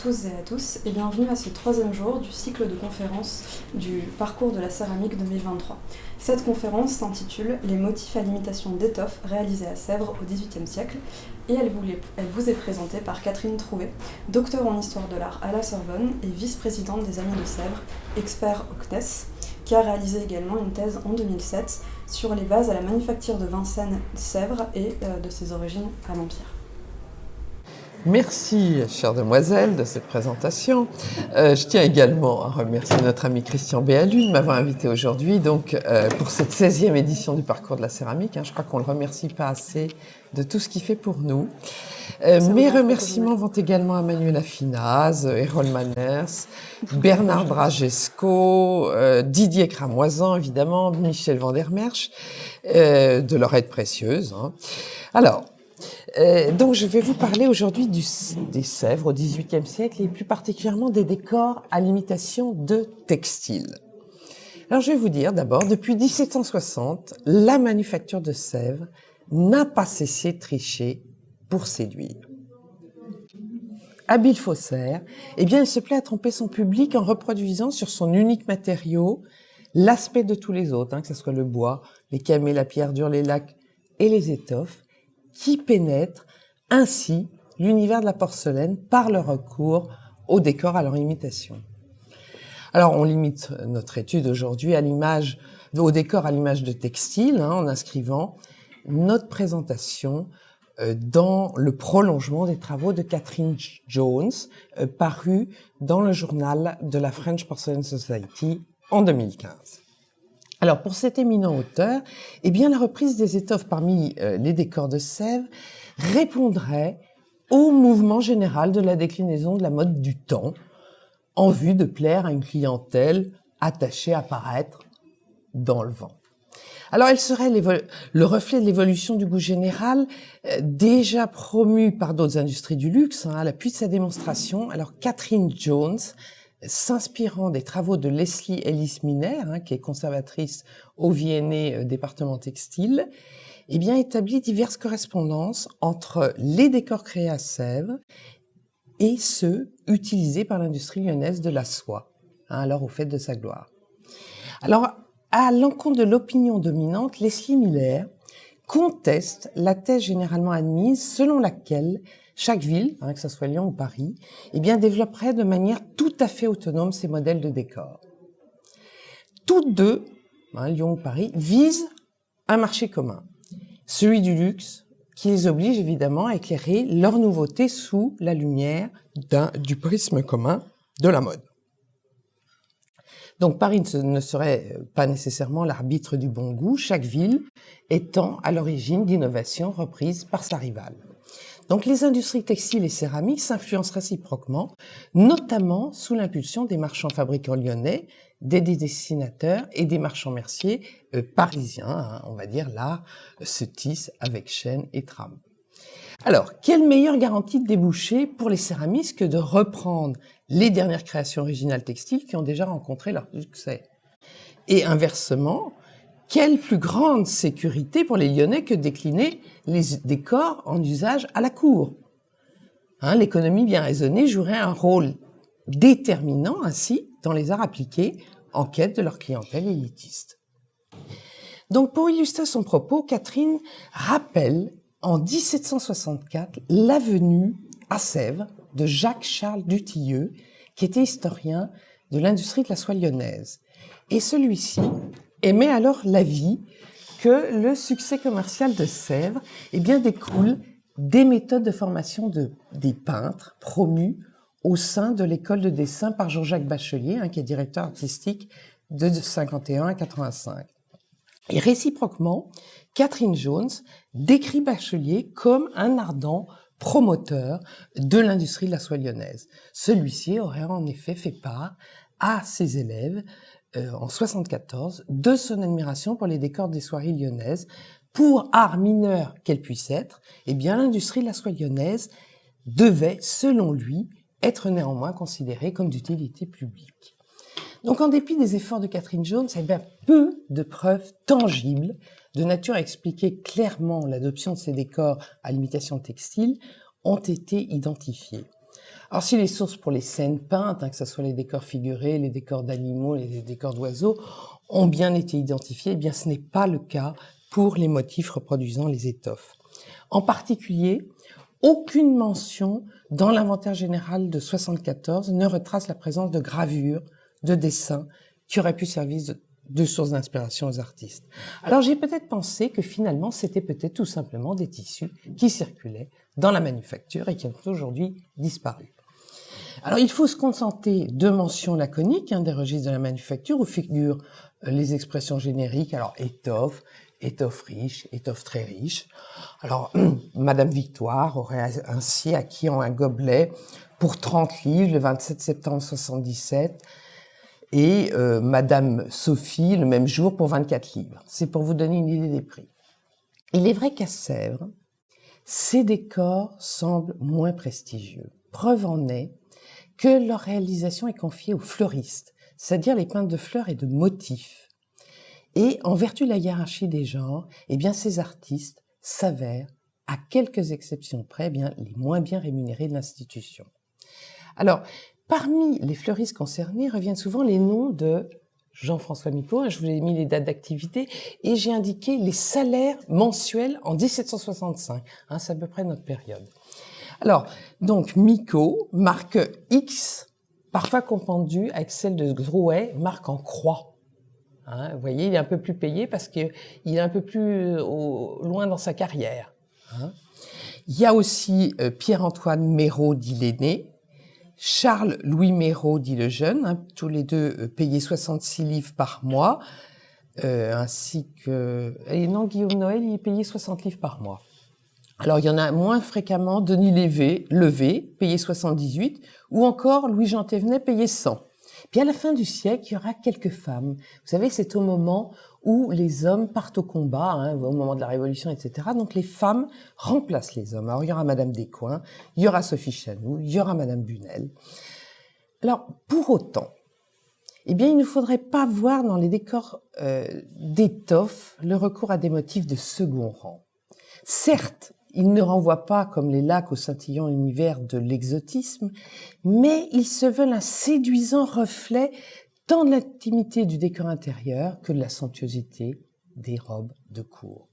tous et à tous et bienvenue à ce troisième jour du cycle de conférences du parcours de la céramique 2023. Cette conférence s'intitule « Les motifs à l'imitation d'étoffes réalisées à Sèvres au XVIIIe siècle » et elle vous est présentée par Catherine Trouvé, docteur en histoire de l'art à la Sorbonne et vice-présidente des Amis de Sèvres, expert au CNES, qui a réalisé également une thèse en 2007 sur les vases à la manufacture de Vincennes-Sèvres et de ses origines à l'Empire. Merci, chère demoiselle, de cette présentation. Je tiens également à remercier notre ami Christian Béalu de m'avoir invité aujourd'hui pour cette 16e édition du parcours de la céramique. Je crois qu'on ne le remercie pas assez de tout ce qu'il fait pour nous. Mes remerciements vont également à Manuel Affinaz, Errol Manners, Bernard Bragesco, Didier Cramoisan, évidemment, Michel Vandermerch, de leur aide précieuse. Alors, donc je vais vous parler aujourd'hui des Sèvres au XVIIIe siècle et plus particulièrement des décors à l'imitation de textiles. Alors je vais vous dire d'abord, depuis 1760, la manufacture de Sèvres n'a pas cessé de tricher pour séduire. Habile faussaire, il se plaît à tromper son public en reproduisant sur son unique matériau l'aspect de tous les autres, que ce soit le bois, les camées, la pierre dure, les lacs et les étoffes, qui pénètrent ainsi l'univers de la porcelaine par le recours au décor à leur imitation. Alors, on limite notre étude aujourd'hui au décor à l'image de textile, en inscrivant notre présentation dans le prolongement des travaux de Catherine Jones, parus dans le journal de la French Porcelain Society en 2015. Alors, pour cet éminent auteur, la reprise des étoffes parmi les décors de Sèvres répondrait au mouvement général de la déclinaison de la mode du temps, en vue de plaire à une clientèle attachée à paraître dans le vent. Alors, elle serait le reflet de l'évolution du goût général, déjà promu par d'autres industries du luxe, à l'appui de sa démonstration. Alors, Catherine Jones, s'inspirant des travaux de Leslie Ellis Miner, qui est conservatrice au V&A département textile, établit diverses correspondances entre les décors créés à Sèvres et ceux utilisés par l'industrie lyonnaise de la soie, alors au fait de sa gloire. Alors, à l'encontre de l'opinion dominante, Leslie Miller conteste la thèse généralement admise selon laquelle chaque ville, que ce soit Lyon ou Paris, développerait de manière tout à fait autonome ses modèles de décor. Toutes deux, Lyon ou Paris, visent un marché commun, celui du luxe, qui les oblige évidemment à éclairer leurs nouveautés sous la lumière du prisme commun de la mode. Donc Paris ne serait pas nécessairement l'arbitre du bon goût, chaque ville étant à l'origine d'innovations reprises par sa rivale. Donc les industries textiles et céramiques s'influencent réciproquement, notamment sous l'impulsion des marchands fabricants lyonnais, des dessinateurs et des marchands merciers parisiens. On va dire là, se tissent avec chaîne et trame. Alors, quelle meilleure garantie de débouché pour les céramistes que de reprendre les dernières créations originales textiles qui ont déjà rencontré leur succès? Et inversement, quelle plus grande sécurité pour les Lyonnais que décliner les décors en usage à la cour? L'économie bien raisonnée jouerait un rôle déterminant ainsi dans les arts appliqués en quête de leur clientèle élitiste. Donc pour illustrer son propos, Catherine rappelle en 1764 la venue à Sèvres de Jacques-Charles Dutilleux, qui était historien de l'industrie de la soie lyonnaise. Et celui-ci émet alors l'avis que le succès commercial de Sèvres découle des méthodes de formation des peintres promus au sein de l'école de dessin par Jean-Jacques Bachelier, qui est directeur artistique de 51 à 85. Et réciproquement, Catherine Jones décrit Bachelier comme un ardent promoteur de l'industrie de la soie lyonnaise. Celui-ci aurait en effet fait part à ses élèves en 74 de son admiration pour les décors des soieries lyonnaises. Pour art mineur qu'elle puisse être, l'industrie de la soie lyonnaise devait, selon lui, être néanmoins considérée comme d'utilité publique. Donc, en dépit des efforts de Catherine Jones, peu de preuves tangibles de nature à expliquer clairement l'adoption de ces décors à l'imitation textile ont été identifiées. Alors, si les sources pour les scènes peintes, que ce soit les décors figurés, les décors d'animaux, les décors d'oiseaux, ont bien été identifiés, eh bien, ce n'est pas le cas pour les motifs reproduisant les étoffes. En particulier, aucune mention dans l'inventaire général de 74 ne retrace la présence de gravures, de dessins qui auraient pu servir de source d'inspiration aux artistes. Alors j'ai peut-être pensé que finalement c'était peut-être tout simplement des tissus qui circulaient dans la manufacture et qui ont aujourd'hui disparu. Alors il faut se contenter de mentions laconiques des registres de la manufacture où figurent les expressions génériques, alors étoffe, étoffe riche, étoffe très riche. Alors Madame Victoire aurait ainsi acquis un gobelet pour 30 livres le 27 septembre 77 et Madame Sophie le même jour pour 24 livres. C'est pour vous donner une idée des prix. Il est vrai qu'à Sèvres, ces décors semblent moins prestigieux. Preuve en est que leur réalisation est confiée aux fleuristes, c'est-à-dire les peintres de fleurs et de motifs. Et en vertu de la hiérarchie des genres, eh bien ces artistes s'avèrent, à quelques exceptions près, eh bien les moins bien rémunérés de l'institution. Alors, parmi les fleuristes concernés reviennent souvent les noms de Jean-François Micot, je vous ai mis les dates d'activité, et j'ai indiqué les salaires mensuels en 1765, c'est à peu près notre période. Alors, donc Micot, marque X, parfois confondue avec celle de Drouet, marque en croix. Vous voyez, il est un peu plus payé parce qu'il est un peu plus loin dans sa carrière. Il y a aussi Pierre-Antoine Méraud, dit l'aîné, Charles-Louis Méraud, dit le jeune, tous les deux payés 66 livres par mois, ainsi que... Et non, Guillaume Noël, il est payé 60 livres par mois. Alors, il y en a moins fréquemment Denis Levé, payé 78, ou encore Louis-Jean Thévenet, payé 100. Puis à la fin du siècle, il y aura quelques femmes. Vous savez, c'est au moment où les hommes partent au combat, au moment de la Révolution, etc. Donc les femmes remplacent les hommes. Alors il y aura Madame Descoings, il y aura Sophie Chanoux, il y aura Madame Bunel. Alors pour autant, eh bien il ne faudrait pas voir dans les décors d'étoffe le recours à des motifs de second rang. Certes, ils ne renvoient pas, comme les lacs, au scintillant univers de l'exotisme, mais ils se veulent un séduisant reflet tant de l'intimité du décor intérieur que de la somptuosité des robes de cour.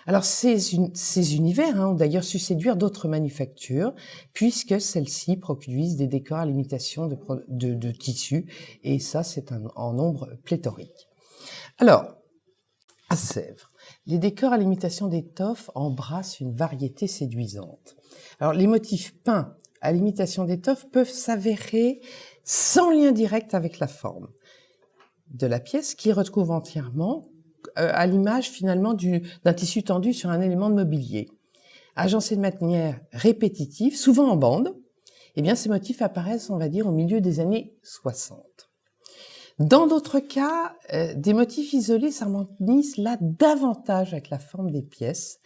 Alors ces univers ont d'ailleurs su séduire d'autres manufactures, puisque celles-ci produisent des décors à l'imitation de tissus, et ça c'est en nombre pléthorique. Alors, à Sèvres, les décors à l'imitation d'étoffes embrassent une variété séduisante. Alors, les motifs peints à l'imitation d'étoffes peuvent s'avérer sans lien direct avec la forme de la pièce, qui retrouve entièrement à l'image finalement d'un tissu tendu sur un élément de mobilier. Agencés de manière répétitive, souvent en bande, eh bien, ces motifs apparaissent, on va dire, au milieu des années 60. Dans d'autres cas, des motifs isolés s'harmonisent là davantage avec la forme des pièces,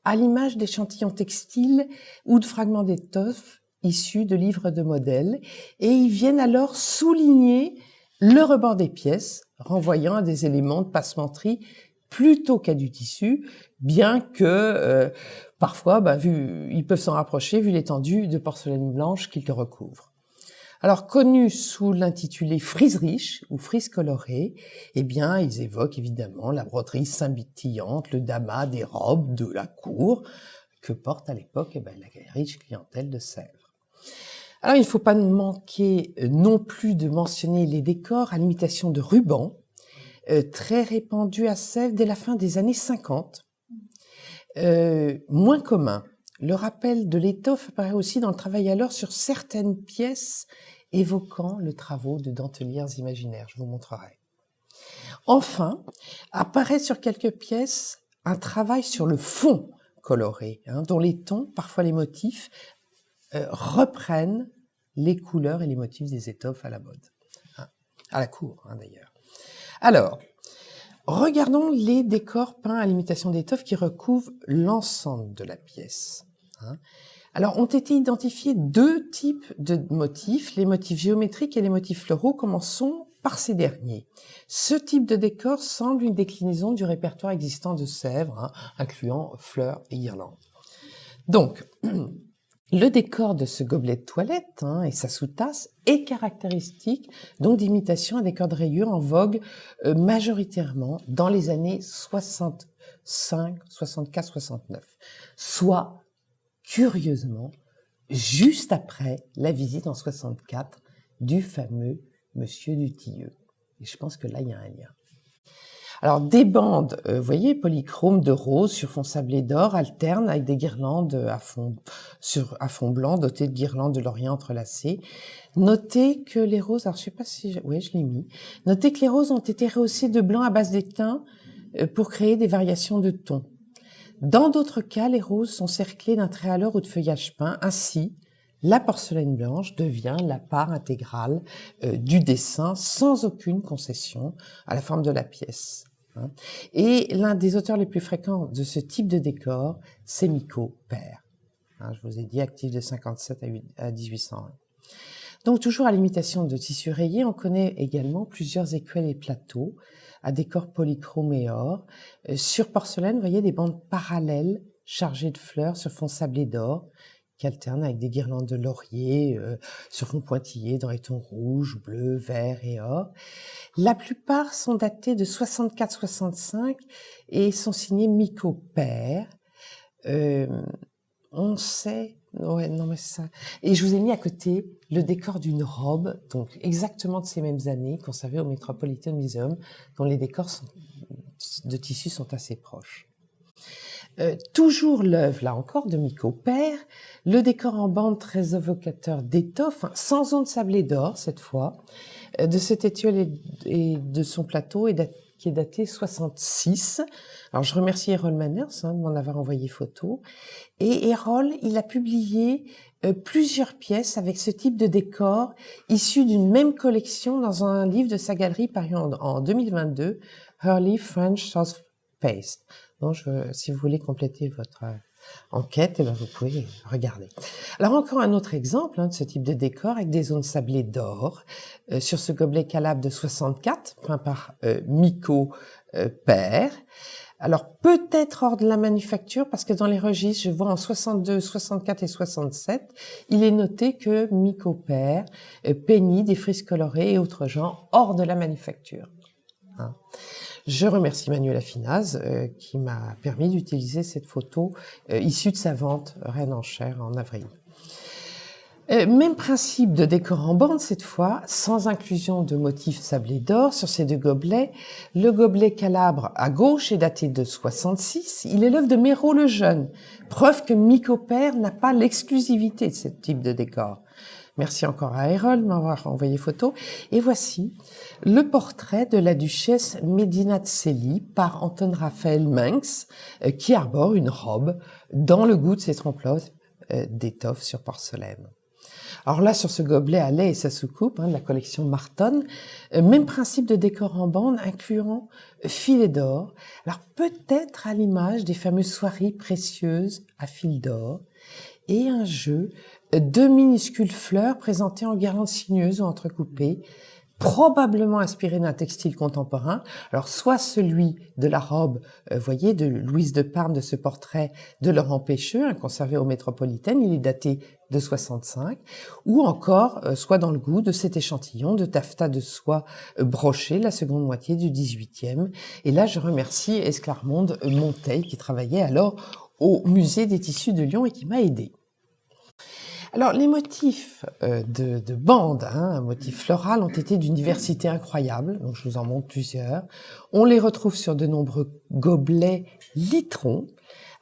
à l'image d'échantillons textiles ou de fragments d'étoffes issus de livres de modèles, et ils viennent alors souligner le rebord des pièces, renvoyant à des éléments de passementerie plutôt qu'à du tissu, bien que parfois, ils peuvent s'en rapprocher vu l'étendue de porcelaine blanche qu'ils te recouvrent. Alors, connus sous l'intitulé frise riche ou frise colorée, eh bien, ils évoquent évidemment la broderie scintillante, le damas des robes de la cour que porte à l'époque la riche clientèle de Sèvres. Alors, il ne faut pas manquer non plus de mentionner les décors à l'imitation de rubans, très répandus à Sèvres dès la fin des années 50. Moins commun. Le rappel de l'étoffe apparaît aussi dans le travail alors sur certaines pièces évoquant le travail de dentelières imaginaires. Je vous montrerai. Enfin, apparaît sur quelques pièces un travail sur le fond coloré, dont les tons, parfois les motifs, reprennent les couleurs et les motifs des étoffes à la mode. À la cour, d'ailleurs. Alors, regardons les décors peints à l'imitation d'étoffes qui recouvrent l'ensemble de la pièce. Alors, ont été identifiés deux types de motifs, les motifs géométriques et les motifs floraux. Commençons par ces derniers. Ce type de décor semble une déclinaison du répertoire existant de Sèvres, incluant fleurs et guirlandes. Donc, Le décor de ce gobelet de toilette et sa sous-tasse est caractéristique donc d'imitation à décor de rayures en vogue majoritairement dans les années 65, 64, 69, soit curieusement juste après la visite en 64 du fameux Monsieur Dutilleux. Et je pense que là il y a un lien. Alors, des bandes, vous voyez, polychromes de rose sur fond sablé d'or alternent avec des guirlandes à fond blanc, dotées de guirlandes de laurier entrelacées. Notez que les roses, alors je sais pas si, oui, je l'ai mis. Notez que les roses ont été rehaussées de blanc à base d'étain pour créer des variations de tons. Dans d'autres cas, les roses sont cerclées d'un trait à l'or ou de feuillage peint. Ainsi, la porcelaine blanche devient la part intégrale du dessin sans aucune concession à la forme de la pièce. Et l'un des auteurs les plus fréquents de ce type de décor, c'est Miko Père. Je vous ai dit, actif de 57 à 1801. Donc, toujours à l'imitation de tissu rayé, on connaît également plusieurs écuelles et plateaux à décor polychrome et or. Sur porcelaine, vous voyez des bandes parallèles chargées de fleurs sur fond sablé d'or, qui alternent avec des guirlandes de laurier sur fond pointillé dans les tons rouge, bleu, vert et or. La plupart sont datés de 64-65 et sont signés Miko Père. On sait... Ouais, non mais ça... Et je vous ai mis à côté le décor d'une robe, donc exactement de ces mêmes années, conservée au Metropolitan Museum, dont les décors de tissu sont assez proches. Toujours l'œuvre, là encore, de Miko Père, le décor en bande très évocateur d'étoffe, sans onde sablée d'or cette fois, de cette étiole et de son plateau qui est daté 66. Alors je remercie Errol Manners de m'en avoir envoyé photo. Et Errol, il a publié plusieurs pièces avec ce type de décor issus d'une même collection dans un livre de sa galerie paru en 2022, Hurley French Soft Paste. Donc, si vous voulez compléter votre enquête, vous pouvez regarder. Alors, encore un autre exemple de ce type de décor avec des zones sablées d'or sur ce gobelet calabre de 64, peint par Miko Père. Alors, peut-être hors de la manufacture, parce que dans les registres, je vois en 62, 64 et 67, il est noté que Miko Père peignit des frises colorées et autres genres hors de la manufacture. Je remercie Manuel Affinaz qui m'a permis d'utiliser cette photo issue de sa vente Reine en chair en avril. Même principe de décor en bande cette fois, sans inclusion de motifs sablés d'or sur ces deux gobelets. Le gobelet calabre à gauche est daté de 66. Il est l'œuvre de Méraud le Jeune, preuve que Miko Père n'a pas l'exclusivité de ce type de décor. Merci encore à Errol de m'avoir envoyé photo. Et voici le portrait de la duchesse Medinaceli par Anton Raphael Mengs, qui arbore une robe dans le goût de ses trompe-l'œil d'étoffe sur porcelaine. Alors là, sur ce gobelet à lait et sa soucoupe, de la collection Marton, même principe de décor en bande, incluant filets d'or. Alors peut-être à l'image des fameuses soieries précieuses à fil d'or, et un jeu de minuscules fleurs présentées en guirlandes sinueuses ou entrecoupées, probablement inspiré d'un textile contemporain. Alors, soit celui de la robe, voyez, de Louise de Parme, de ce portrait de Laurent Pêcheux, conservé au Métropolitain, il est daté de 65, ou encore, soit dans le goût de cet échantillon de taffetas de soie broché, la seconde moitié du 18e. Et là, je remercie Esclarmonde Monteil, qui travaillait alors au Musée des Tissus de Lyon et qui m'a aidé. Alors, les motifs de bande, un motif floral, ont été d'une diversité incroyable, donc je vous en montre plusieurs. On les retrouve sur de nombreux gobelets litrons,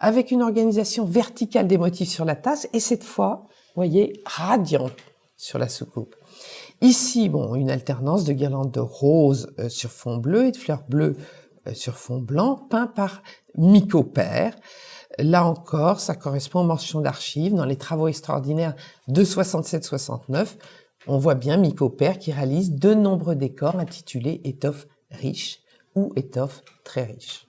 avec une organisation verticale des motifs sur la tasse, et cette fois, vous voyez, radiante sur la soucoupe. Ici, une alternance de guirlandes de rose sur fond bleu et de fleurs bleues sur fond blanc, peint par Miko Père. Là encore, ça correspond aux mentions d'archives dans les travaux extraordinaires de 67-69. On voit bien Miko Père qui réalise de nombreux décors intitulés étoffes riches ou étoffes très riches.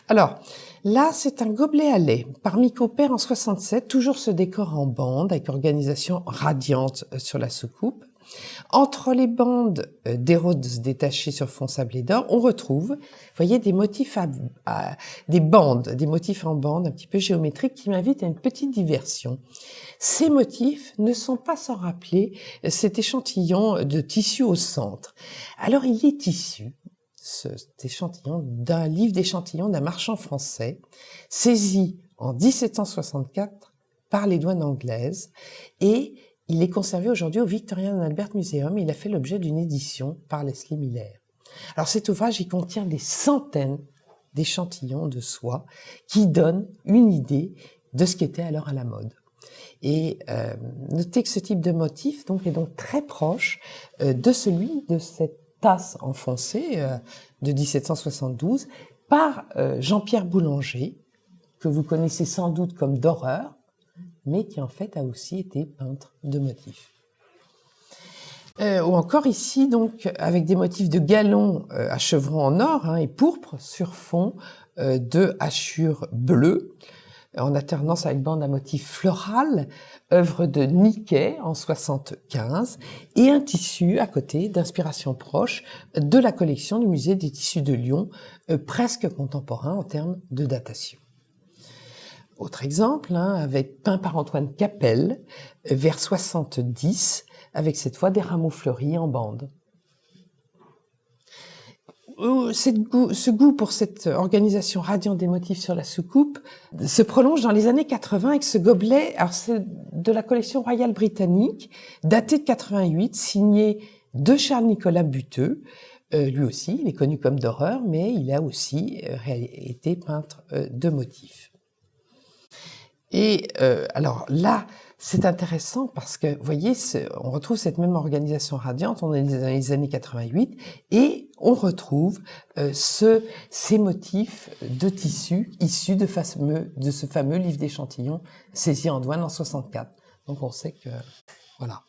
Alors, là, c'est un gobelet à lait par Miko Père en 67, toujours ce décor en bande avec organisation radiante sur la soucoupe. Entre les bandes des roses détachées sur fond sablé d'or, on retrouve, vous voyez, des motifs des bandes, des motifs en bande un petit peu géométriques qui m'invitent à une petite diversion. Ces motifs ne sont pas sans rappeler cet échantillon de tissu au centre. Alors, il est issu, cet échantillon, d'un livre d'échantillons d'un marchand français, saisi en 1764 par les douanes anglaises, et il est conservé aujourd'hui au Victorian and Albert Museum. Il a fait l'objet d'une édition par Leslie Miller. Alors cet ouvrage, il contient des centaines d'échantillons de soie qui donnent une idée de ce qui était alors à la mode. Et notez que ce type de motif est donc très proche de celui de cette tasse enfoncée de 1772 par Jean-Pierre Boulanger, que vous connaissez sans doute comme Doreur, mais qui en fait a aussi été peintre de motifs. Ou encore ici, donc, avec des motifs de galons à chevrons en or et pourpre sur fond de hachures bleues, en alternance avec bande à motif floral, œuvre de Niquet en 75, et un tissu à côté d'inspiration proche de la collection du musée des tissus de Lyon, presque contemporain en termes de datation. Autre exemple, avec peint par Antoine Capel, vers 70, avec cette fois des rameaux fleuris en bande. Ce goût pour cette organisation radiante des motifs sur la soucoupe se prolonge dans les années 80 avec ce gobelet, alors c'est de la collection royale britannique, daté de 88, signé de Charles-Nicolas Buteux. Lui aussi, il est connu comme Doreur, mais il a aussi été peintre de motifs. Et alors là, c'est intéressant parce que, vous voyez, on retrouve cette même organisation radiante, on est dans les années 88, et on retrouve ces motifs de tissu issus de ce fameux livre d'échantillons saisi en douane en 64. Donc on sait que... voilà.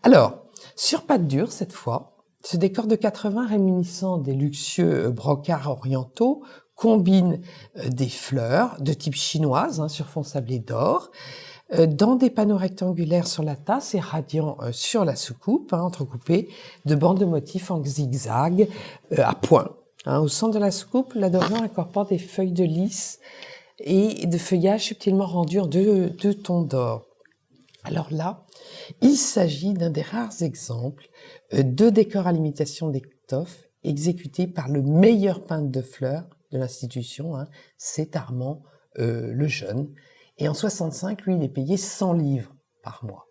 Alors, sur pâte dure, cette fois, ce décor de 80 rémunissant des luxueux brocarts orientaux combine des fleurs de type chinoise sur fond sablé d'or, dans des panneaux rectangulaires sur la tasse et radiants sur la soucoupe, entrecoupés de bandes de motifs en zigzag à point. Au centre de la soucoupe, l'adornement incorpore des feuilles de lys et de feuillage subtilement rendus en deux tons d'or. Alors là, il s'agit d'un des rares exemples de décors à l'imitation d'étoffes exécutés par le meilleur peintre de fleurs de l'institution, c'est Armand le Jeune. Et en 65, lui, il est payé 100 livres par mois.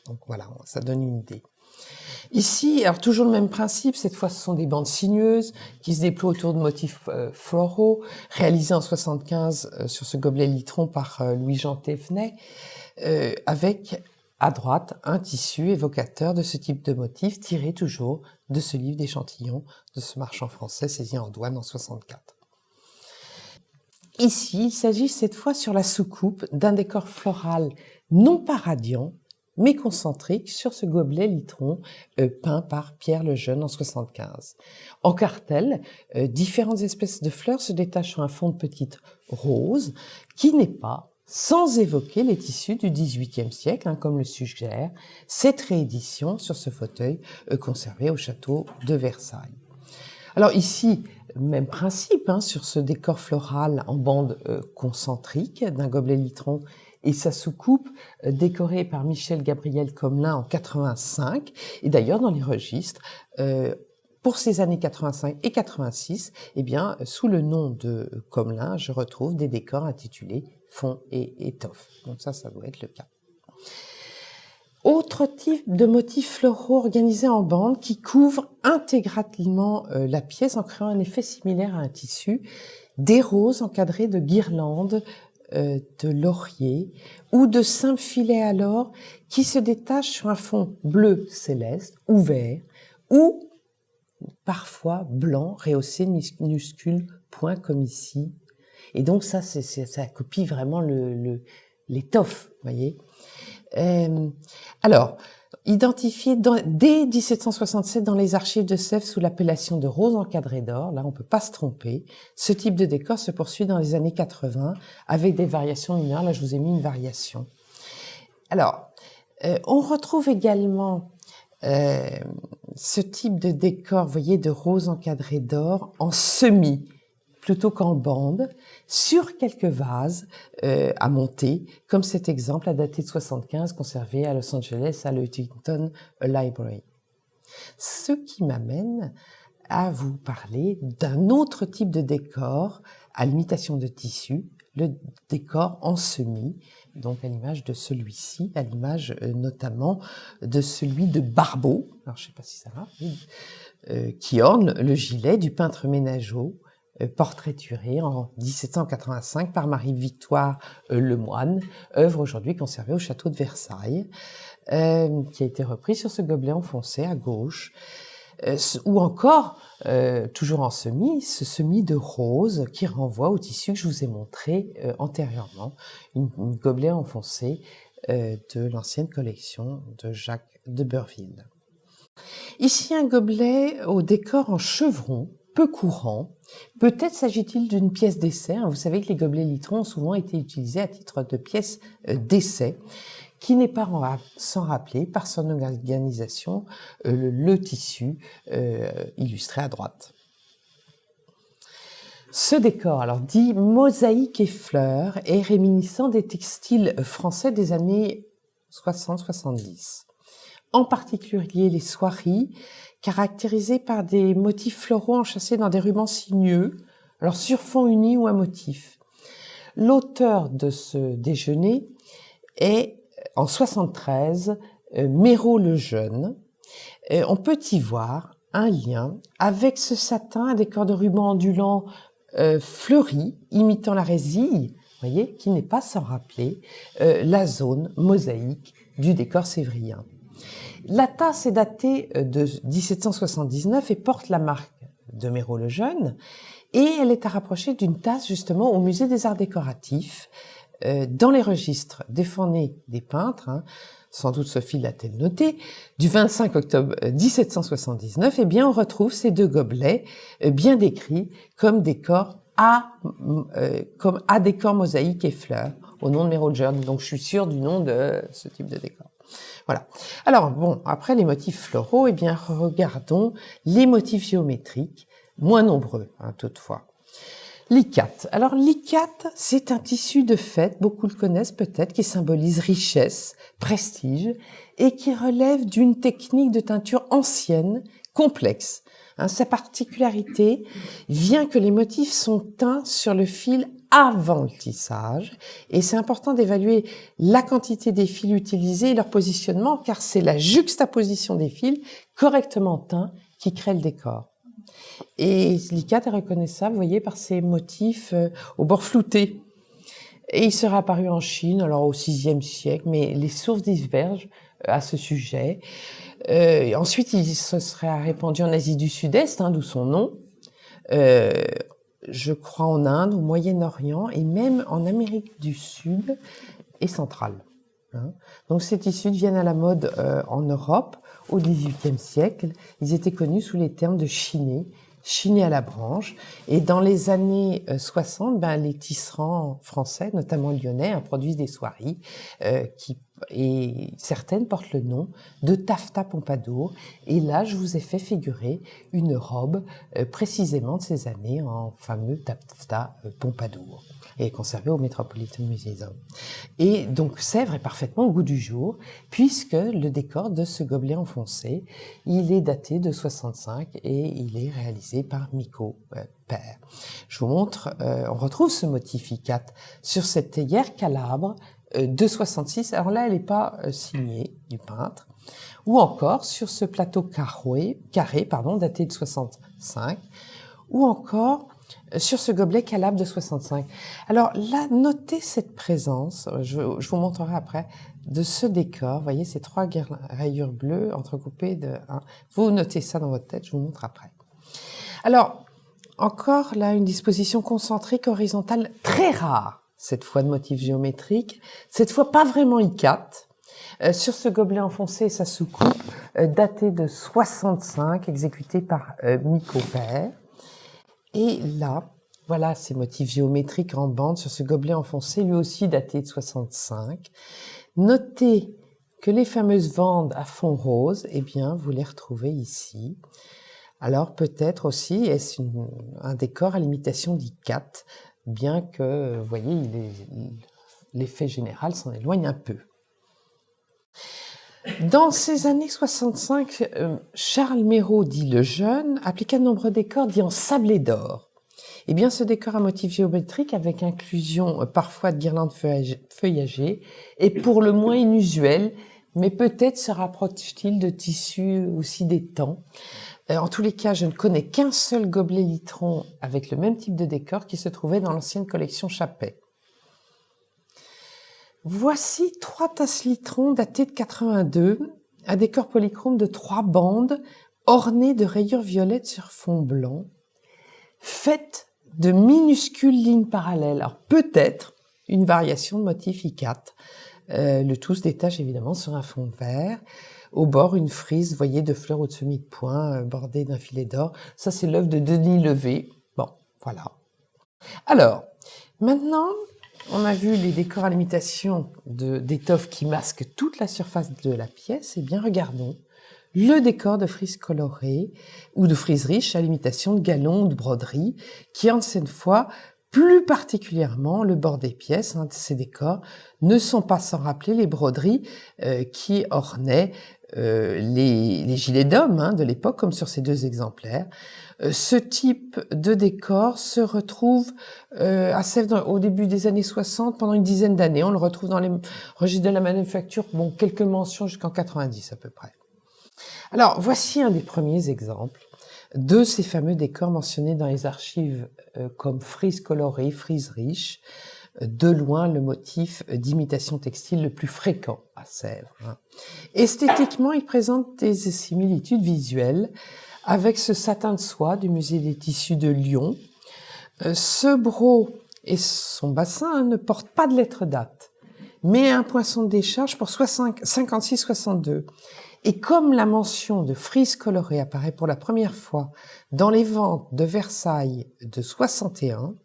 Donc voilà, ça donne une idée. Ici, alors toujours le même principe, cette fois ce sont des bandes sinueuses qui se déploient autour de motifs floraux, réalisés en 75 sur ce gobelet litron par Louis-Jean Thévenet, avec à droite un tissu évocateur de ce type de motif, tiré toujours de ce livre d'échantillons de ce marchand français saisi en douane en 64. Ici, il s'agit cette fois sur la soucoupe d'un décor floral non pas radiant, mais concentrique sur ce gobelet litron peint par Pierre le Jeune en 75. En cartel, différentes espèces de fleurs se détachent sur un fond de petite rose qui n'est pas sans évoquer les tissus du XVIIIe siècle, comme le suggère cette réédition sur ce fauteuil conservé au château de Versailles. Alors ici, même principe sur ce décor floral en bande concentrique d'un gobelet litron et sa soucoupe décorée par Michel Gabriel Comelin en 85. Et d'ailleurs, dans les registres, pour ces années 85 et 86, sous le nom de Comelin, je retrouve des décors intitulés Fond et étoffe. Donc ça doit être le cas. Autre type de motifs floraux organisés en bande qui couvrent intégralement la pièce en créant un effet similaire à un tissu, des roses encadrées de guirlandes de laurier ou de simples filets à l'or qui se détachent sur un fond bleu céleste ou vert ou parfois blanc rehaussé de minuscules points comme ici. Et donc ça copie vraiment l'étoffe, voyez. Alors, identifié dès 1767 dans les archives de Sèvres sous l'appellation de rose encadrée d'or, là on peut pas se tromper, ce type de décor se poursuit dans les années 80 avec des variations mineures, là je vous ai mis une variation. Alors, on retrouve également Euh, ce type de décor, vous voyez, de roses encadrées d'or en semis plutôt qu'en bande, sur quelques vases à monter, comme cet exemple à dater de 75, conservé à Los Angeles, à l'Huntington Library. Ce qui m'amène à vous parler d'un autre type de décor à l'imitation de tissu, le décor en semis, donc à l'image de celui-ci, à l'image notamment de celui de Barbeau, alors je ne sais pas si ça va, qui orne le gilet du peintre Ménageot, portraituré en 1785 par Marie-Victoire Lemoine, œuvre aujourd'hui conservée au château de Versailles, qui a été repris sur ce gobelet enfoncé à gauche, ou encore, toujours en semis, ce semis de rose qui renvoie au tissu que je vous ai montré antérieurement, une gobelet enfoncé de l'ancienne collection de Jacques de Beurville. Ici, un gobelet au décor en chevron, peu courant. Peut-être s'agit-il d'une pièce d'essai. Vous savez que les gobelets litrons ont souvent été utilisés à titre de pièce d'essai, qui n'est pas sans rappeler par son organisation le tissu illustré à droite. Ce décor, alors dit mosaïque et fleurs, est réminiscent des textiles français des années 60-70. En particulier les soieries, caractérisées par des motifs floraux enchâssés dans des rubans sinueux, alors sur fond uni ou un motif. L'auteur de ce déjeuner est, en 73, Méraud le Jeune. On peut y voir un lien avec ce satin à décor de rubans ondulants fleuris, imitant la résille, voyez, qui n'est pas sans rappeler la zone mosaïque du décor sévrien. La tasse est datée de 1779 et porte la marque de Méraud le Jeune, et elle est à rapprocher d'une tasse justement au musée des arts décoratifs, dans les registres des fournées des peintres, sans doute Sophie l'a-t-elle noté, du 25 octobre 1779, eh bien on retrouve ces deux gobelets bien décrits comme décor à décor mosaïque et fleurs, au nom de Méraud le Jeune. Donc je suis sûre du nom de ce type de décor. Voilà. Alors bon, après les motifs floraux, eh bien regardons les motifs géométriques, moins nombreux toutefois. L'icate. Alors l'icate, c'est un tissu de fête, beaucoup le connaissent peut-être, qui symbolise richesse, prestige, et qui relève d'une technique de teinture ancienne, complexe. Sa particularité vient que les motifs sont teints sur le fil avant le tissage, et c'est important d'évaluer la quantité des fils utilisés et leur positionnement, car c'est la juxtaposition des fils correctement teints qui crée le décor. Et l'icate est reconnaissable, vous voyez, par ses motifs au bord flouté. Et il serait apparu en Chine, alors au VIe siècle, mais les sources divergent à ce sujet. Ensuite, il se serait répandu en Asie du Sud-Est, d'où son nom. Je crois en Inde, au Moyen-Orient et même en Amérique du Sud et centrale. Donc ces tissus viennent à la mode en Europe au XVIIIe siècle. Ils étaient connus sous les termes de chiné à la branche. Et dans les années 60, les tisserands français, notamment lyonnais, produisent des soieries et certaines portent le nom de taffetas Pompadour. Et là, je vous ai fait figurer une robe précisément de ces années en fameux taffetas Pompadour, et conservée au Metropolitan Museum. Et donc Sèvres est parfaitement au goût du jour, puisque le décor de ce gobelet enfoncé, il est daté de 65 et il est réalisé par Micot Père. Je vous montre, on retrouve ce motif icate sur cette théière calabre de 66, alors là elle n'est pas signée du peintre, ou encore sur ce plateau carré, daté de 65, ou encore sur ce gobelet calabre de 65. Alors là, notez cette présence, je vous montrerai après, de ce décor. Vous voyez ces trois rayures bleues entrecoupées de 1. Vous notez ça dans votre tête, je vous montre après. Alors, encore là, une disposition concentrique horizontale très rare, cette fois de motifs géométriques, cette fois pas vraiment icate. Sur ce gobelet enfoncé, sa soucoupe, datée de 65, exécutée par Micot Père. Et là, voilà ces motifs géométriques en bande sur ce gobelet enfoncé, lui aussi daté de 65. Notez que les fameuses vandes à fond rose, eh bien, vous les retrouvez ici. Alors peut-être aussi est-ce un décor à l'imitation d'ICAT, bien que, vous voyez, l'effet général s'en éloigne un peu. Dans ces années 65, Charles Méraud, dit le Jeune, appliqua de nombreux décors dits en sablé d'or. Eh bien, ce décor à motif géométrique, avec inclusion parfois de guirlandes feuillagées, est pour le moins inusuel, mais peut-être se rapproche-t-il de tissus aussi des temps. En tous les cas, je ne connais qu'un seul gobelet litron avec le même type de décor qui se trouvait dans l'ancienne collection Chappet. Voici 3 tasses litrons datées de 82, à décor polychrome de 3 bandes, ornées de rayures violettes sur fond blanc, faites de minuscules lignes parallèles. Alors peut-être une variation de motif ICAT. Le tout se détache évidemment sur un fond vert. Au bord, une frise, voyez, de fleurs au demi de point, bordée d'un filet d'or. Ça, c'est l'œuvre de Denis Levé. Bon, voilà. Alors, maintenant, on a vu les décors à l'imitation d'étoffes qui masquent toute la surface de la pièce. Eh bien, regardons le décor de frises colorées ou de frises riches à l'imitation de galons ou de broderies qui, en cette fois, plus particulièrement le bord des pièces, de ces décors, ne sont pas sans rappeler les broderies qui ornaient les gilets d'hommes de l'époque, comme sur ces 2 exemplaires. Ce type de décor se retrouve à Sèvres au début des années 60, pendant une dizaine d'années. On le retrouve dans les registres de la manufacture, bon, quelques mentions jusqu'en 90 à peu près. Alors, voici un des premiers exemples de ces fameux décors mentionnés dans les archives comme frises colorées, frises riches, de loin le motif d'imitation textile le plus fréquent à Sèvres. Esthétiquement, il présente des similitudes visuelles avec ce satin de soie du musée des tissus de Lyon. Ce broc et son bassin ne portent pas de lettre date, mais un poinçon de décharge pour 56-62. Et comme la mention de frise colorée apparaît pour la première fois dans les ventes de Versailles de 61,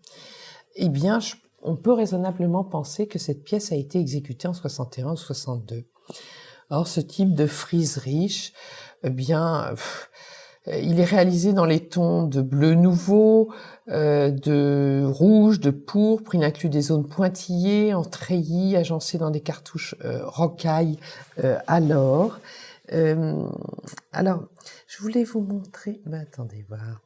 eh bien, on peut raisonnablement penser que cette pièce a été exécutée en 61 ou 62. Or, ce type de frise riche, eh bien, il est réalisé dans les tons de bleu nouveau, de rouge, de pourpre. Il inclut des zones pointillées, en treillis, agencées dans des cartouches rocaille à l'or. Alors, je voulais vous montrer... attendez voir.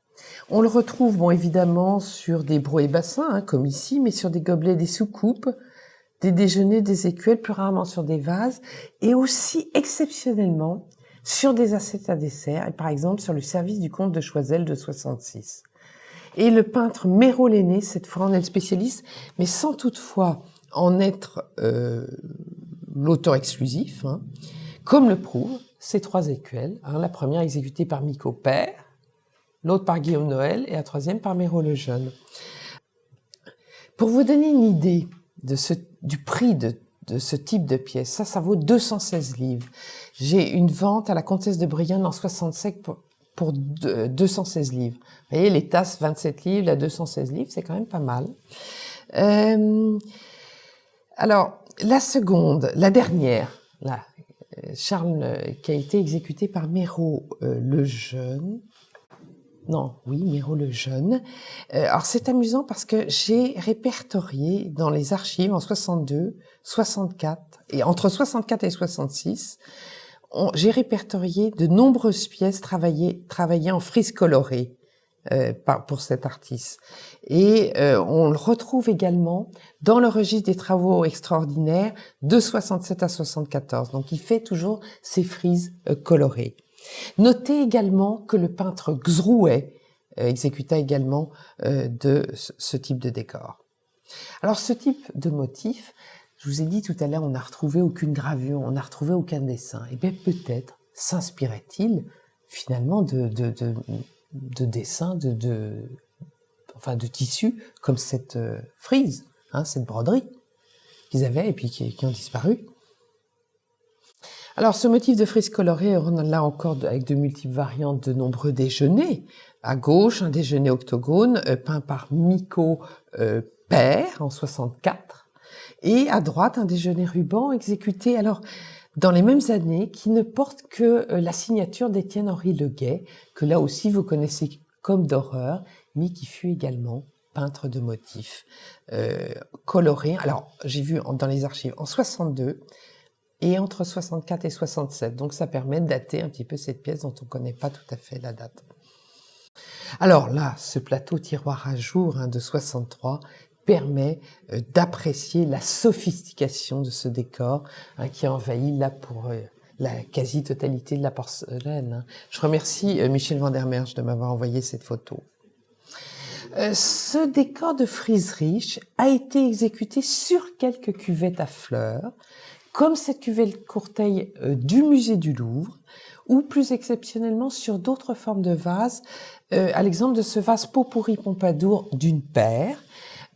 On le retrouve, bon, évidemment, sur des brocs et bassins, comme ici, mais sur des gobelets, des soucoupes, des déjeuners, des écuelles, plus rarement sur des vases, et aussi, exceptionnellement, sur des assiettes à dessert, et par exemple sur le service du comte de Choiseul de 66. Et le peintre Méraud Lenné, cette fois en est le spécialiste, mais sans toutefois en être l'auteur exclusif, comme le prouvent ces 3 écuelles, la première exécutée par Micot Père, l'autre par Guillaume Noël et la troisième par Méraud le Jeune. Pour vous donner une idée du prix de ce type de pièce, ça vaut 216 livres. J'ai une vente à la Comtesse de Brienne en 67 pour 216 livres. Vous voyez, les tasses 27 livres, la 216 livres, c'est quand même pas mal. Alors, la seconde, la dernière, là, Charles, qui a été exécuté par Méraud le Jeune. Méraud le Jeune. Alors c'est amusant parce que j'ai répertorié dans les archives en 62, 64, et entre 64 et 66, j'ai répertorié de nombreuses pièces travaillées en frise colorée pour cet artiste. Et on le retrouve également dans le registre des travaux extraordinaires de 67 à 74. Donc il fait toujours ces frises colorées. Notez également que le peintre Xrouet exécuta également de ce type de décor. Alors ce type de motif, je vous ai dit tout à l'heure, on n'a retrouvé aucune gravure, on n'a retrouvé aucun dessin. Et bien peut-être s'inspirait-il finalement de dessins, de tissus comme cette frise, cette broderie qu'ils avaient et puis qui ont disparu. Alors, ce motif de frise colorée, on a là encore avec de multiples variantes de nombreux déjeuners. À gauche, un déjeuner octogone peint par Micot Père en 64. Et à droite, un déjeuner ruban exécuté alors dans les mêmes années, qui ne porte que la signature d'Étienne-Henri Leguet, que là aussi vous connaissez comme d'horreur, mais qui fut également peintre de motifs colorés. Alors, j'ai vu dans les archives en 62 et entre 64 et 67, donc ça permet de dater un petit peu cette pièce dont on ne connaît pas tout à fait la date. Alors là, ce plateau tiroir à jour de 63 permet d'apprécier la sophistication de ce décor qui envahit là pour la quasi-totalité de la porcelaine. Je remercie Michel van der Merch de m'avoir envoyé cette photo. Ce décor de friserie a été exécuté sur quelques cuvettes à fleurs, comme cette cuvette Courteil du musée du Louvre, ou plus exceptionnellement sur d'autres formes de vases, à l'exemple de ce vase Pot-pourri Pompadour d'une paire,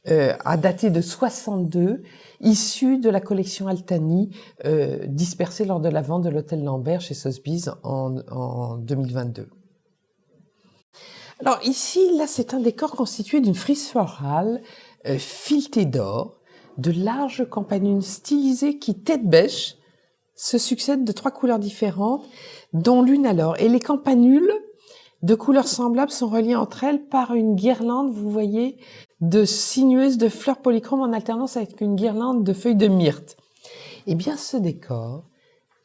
à dater de 62, issu de la collection Altani, dispersée lors de la vente de l'hôtel Lambert chez Sotheby's en 2022. Alors ici, là, c'est un décor constitué d'une frise florale filetée d'or, de larges campanules stylisées qui, tête bêche, se succèdent de 3 couleurs différentes, dont l'une à l'or. Et les campanules de couleurs semblables sont reliées entre elles par une guirlande, vous voyez, de sinueuses de fleurs polychromes en alternance avec une guirlande de feuilles de myrte. Eh bien, ce décor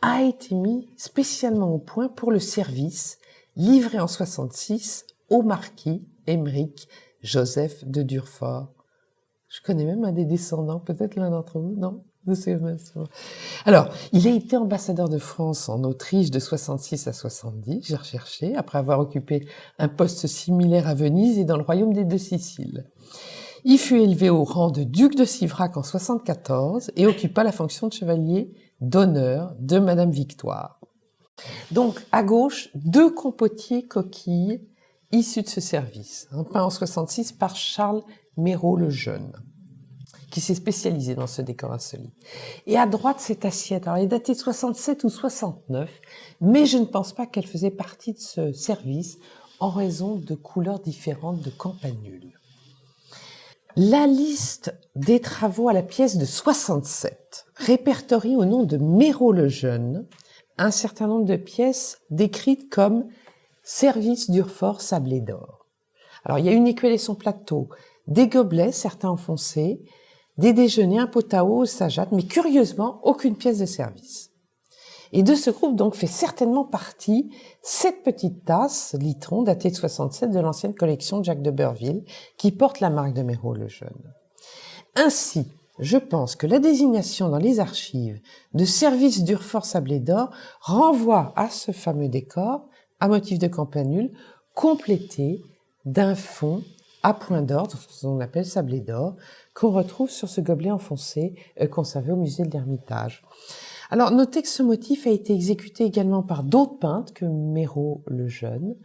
a été mis spécialement au point pour le service, livré en 66 au marquis Émeric Joseph de Durfort. Je connais même un des descendants, peut-être l'un d'entre vous, non? Alors, il a été ambassadeur de France en Autriche de 66 à 70, j'ai recherché, après avoir occupé un poste similaire à Venise et dans le royaume des Deux Siciles. Il fut élevé au rang de duc de Sivrac en 74 et occupa la fonction de chevalier d'honneur de Madame Victoire. Donc, à gauche, 2 compotiers coquilles issus de ce service, peint en 66 par Charles Méraud le Jeune, qui s'est spécialisé dans ce décor insolite. Et à droite, cette assiette, alors elle est datée de 67 ou 69, mais je ne pense pas qu'elle faisait partie de ce service en raison de couleurs différentes de campanules. La liste des travaux à la pièce de 67 répertorie au nom de Méraud le Jeune un certain nombre de pièces décrites comme service Durfort sablé d'or. Alors, il y a une écuelle et son plateau, des gobelets, certains enfoncés, des déjeuners, un pot à eau, sajat, mais curieusement, aucune pièce de service. Et de ce groupe, donc, fait certainement partie cette petite tasse, litron, datée de 67, de l'ancienne collection de Jacques de Beurville, qui porte la marque de Méraud le Jeune. Ainsi, je pense que la désignation dans les archives de service Durfort sablé d'or renvoie à ce fameux décor, à motif de campanule, complété d'un fond à point d'or, ce qu'on appelle sablé d'or, qu'on retrouve sur ce gobelet enfoncé conservé au musée de l'Ermitage. Alors, notez que ce motif a été exécuté également par d'autres peintres que Méraud le Jeune,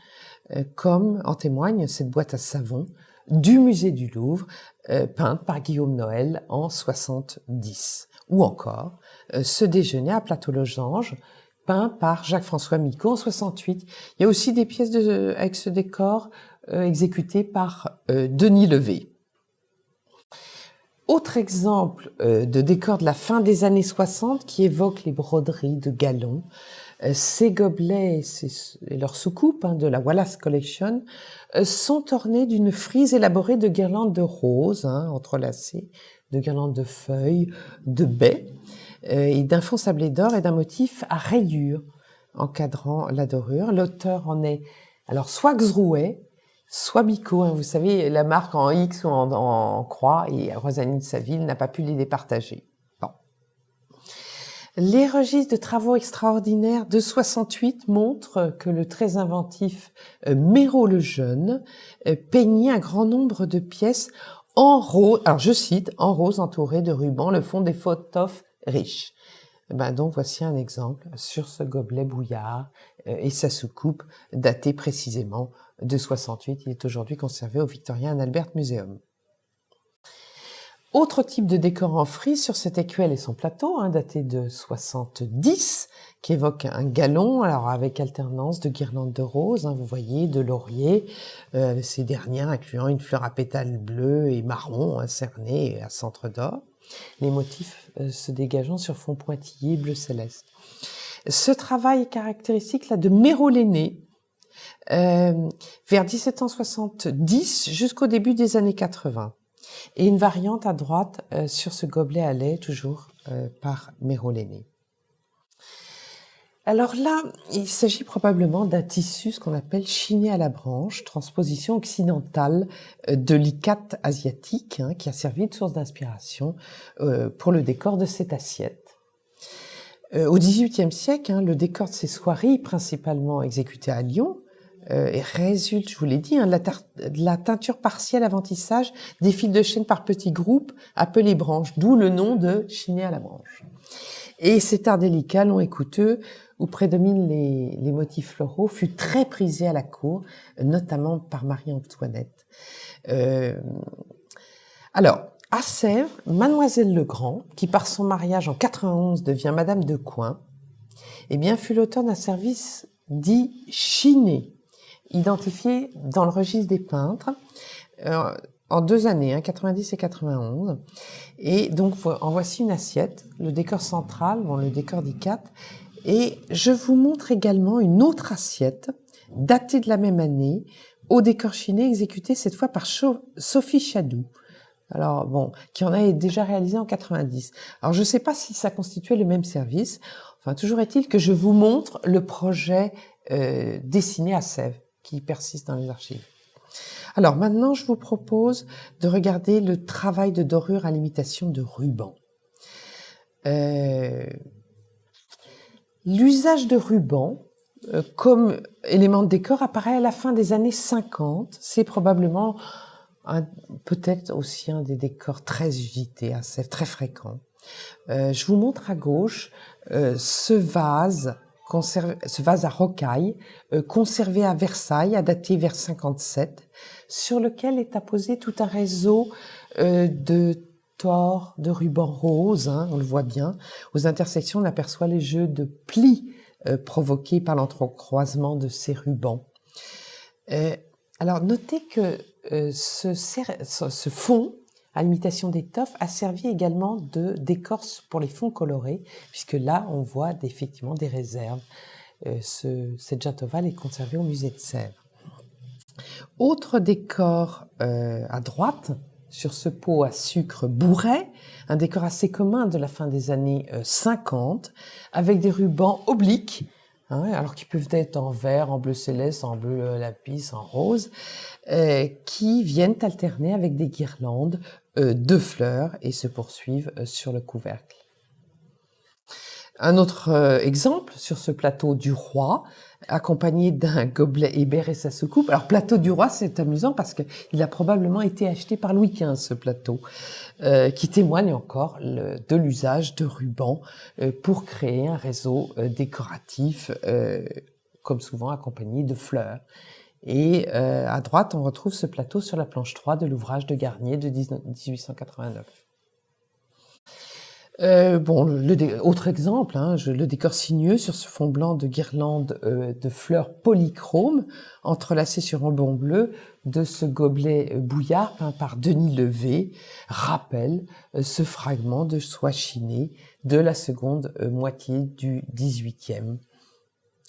comme en témoigne cette boîte à savon du musée du Louvre, peinte par Guillaume Noël en 70. Ou encore, ce déjeuner à plateau losange, peint par Jacques-François Micot en 68. Il y a aussi des pièces avec ce décor exécutées par Denis Levé. Autre exemple de décor de la fin des années 60 qui évoque les broderies de Galon. Ces gobelets et leurs soucoupes de la Wallace Collection sont ornés d'une frise élaborée de guirlandes de roses entrelacées, de guirlandes de feuilles, de baies, et d'un fond sablé d'or et d'un motif à rayures encadrant la dorure. L'auteur en est alors soit Xrouet, soit Micot, vous savez, la marque en X ou en croix, et Rosalie de Saville n'a pas pu les départager. Bon. Les registres de travaux extraordinaires de 68 montrent que le très inventif Méraud le Jeune peignit un grand nombre de pièces en rose, alors je cite, en rose entouré de rubans, le fond des photophes riches. Donc voici un exemple sur ce gobelet bouillard et sa soucoupe datée précisément de 68. Il est aujourd'hui conservé au Victoria and Albert Museum. Autre type de décor en frise sur cette écuelle et son plateau, daté de 70, qui évoque un galon, alors avec alternance de guirlandes de roses, vous voyez, de laurier, ces dernières incluant une fleur à pétales bleus et marron, cernée à centre d'or. les motifs se dégageant sur fond pointillé bleu céleste. Ce travail est caractéristique là de Méroléné, vers 1770 jusqu'au début des années 80. Et une variante à droite sur ce gobelet à lait, toujours par Méroléné. Alors là, il s'agit probablement d'un tissu, ce qu'on appelle chiné à la branche, transposition occidentale de l'icate asiatique, qui a servi de source d'inspiration pour le décor de cette assiette. Au XVIIIe siècle, le décor de ces soieries, principalement exécuté à Lyon, résulte, je vous l'ai dit, de la teinture partielle avant tissage des fils de chêne par petits groupes appelés branches, d'où le nom de chiné à la branche. Et cet art délicat, long et coûteux, où prédominent les motifs floraux, fut très prisé à la cour, notamment par Marie-Antoinette. Alors, à Sèvres, Mademoiselle Legrand, qui par son mariage en 91 devient Madame de Coin, fut l'auteur d'un service dit chiné, identifié dans le registre des peintres, en 2 années, 90 et 91. Et donc, en voici une assiette, le décor central, le décor d'icate. Et je vous montre également une autre assiette, datée de la même année, au décor chiné, exécutée cette fois par Sophie Chadoux. Alors, qui en a déjà réalisé en 90. Alors, je ne sais pas si ça constituait le même service. Enfin, toujours est-il que je vous montre le projet dessiné à Sèvres, qui persiste dans les archives. Alors maintenant, je vous propose de regarder le travail de dorure à l'imitation de ruban. L'usage de ruban comme élément de décor apparaît à la fin des années 50. C'est probablement peut-être aussi un des décors très usités à Sèvres, très fréquent. Je vous montre à gauche ce vase à rocaille, conservé à Versailles, à dater vers 57, sur lequel est apposé tout un réseau de tors, de rubans roses, on le voit bien. Aux intersections, on aperçoit les jeux de plis provoqués par l'entrecroisement de ces rubans. Alors, notez que ce fond, à l'imitation d'étoffe, a servi également de décor pour les fonds colorés, puisque là, on voit effectivement des réserves. Cette jatte ovale est conservée au musée de Sèvres. Autre décor à droite, sur ce pot à sucre bourret, un décor assez commun de la fin des années 50, avec des rubans obliques, alors qui peuvent être en vert, en bleu céleste, en bleu lapis, en rose, qui viennent alterner avec des guirlandes de fleurs et se poursuivent sur le couvercle. Un autre exemple sur ce plateau du roi, accompagné d'un gobelet Hébert et sa soucoupe. Alors, plateau du roi, c'est amusant parce qu'il a probablement été acheté par Louis XV, ce plateau, qui témoigne encore de l'usage de rubans pour créer un réseau décoratif, comme souvent accompagné de fleurs. Et à droite, on retrouve ce plateau sur la planche 3 de l'ouvrage de Garnier de 1889. Autre exemple, le décor sinueux sur ce fond blanc de guirlandes de fleurs polychromes entrelacées sur un ruban bleu de ce gobelet bouillard peint par Denis Levé rappelle ce fragment de soie chinée de la seconde moitié du XVIIIe,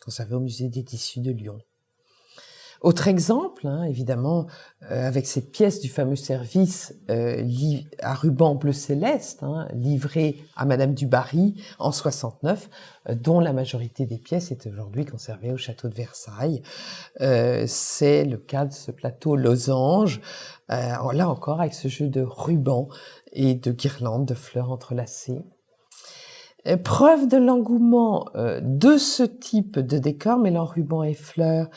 conservé au musée des tissus de Lyon. Autre exemple, évidemment, avec cette pièce du fameux service à ruban bleu céleste, livré à Madame du Barry en 69, dont la majorité des pièces est aujourd'hui conservée au château de Versailles. C'est le cas de ce plateau losange, là encore avec ce jeu de rubans et de guirlandes de fleurs entrelacées. Preuve de l'engouement de ce type de décor mêlant rubans et fleurs,